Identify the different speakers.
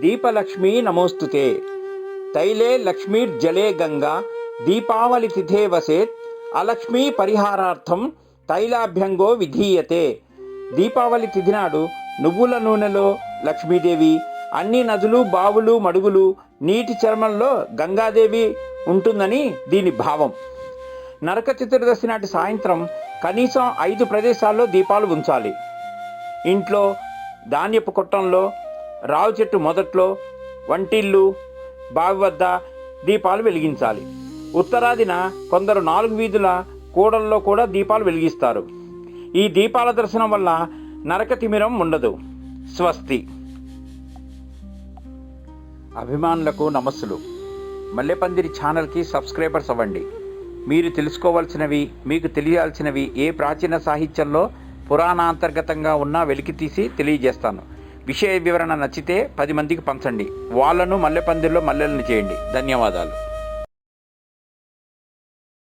Speaker 1: దీపలక్ష్మీ నమోస్తుతే తైలే లక్ష్మీర్జలే గంగా దీపావళి తిథే వసేత్ అలక్ష్మీ పరిహారార్థం తైలాభ్యంగో విధీయతే. దీపావళి తిథి నాడు నువ్వుల నూనెలో లక్ష్మీదేవి, అన్ని నదులు, బావులు, మడుగులు, నీటి చర్మంలో గంగాదేవి ఉంటుందని దీని భావం. నరక చతుర్దశి నాటి సాయంత్రం కనీసం 5 ప్రదేశాల్లో దీపాలు ఉంచాలి. ఇంట్లో, ధాన్యపు కొట్టంలో, రావు చెట్టు మొదట్లో, వంటిల్లు, బావి వద్ద దీపాలు వెలిగించాలి. ఉత్తరాదిన కొందరు 4 వీధుల కూడల్లో కూడా దీపాలు వెలిగిస్తారు. ఈ దీపాల దర్శనం వల్ల నరక తిమిరం ఉండదు. స్వస్తి. అభిమానులకు నమస్సులు. మల్లెపందిరి ఛానల్కి సబ్స్క్రైబర్స్ అవ్వండి. మీరు తెలుసుకోవాల్సినవి, మీకు తెలియాల్సినవి ఏ ప్రాచీన సాహిత్యంలో పురాణాంతర్గతంగా ఉన్నా వెలికితీసి తెలియజేస్తాను. విషయ వివరణ నచ్చితే 10 మందికి పంచండి. వాళ్ళను మల్లెపందిరిలో మల్లెలను చేయండి. ధన్యవాదాలు.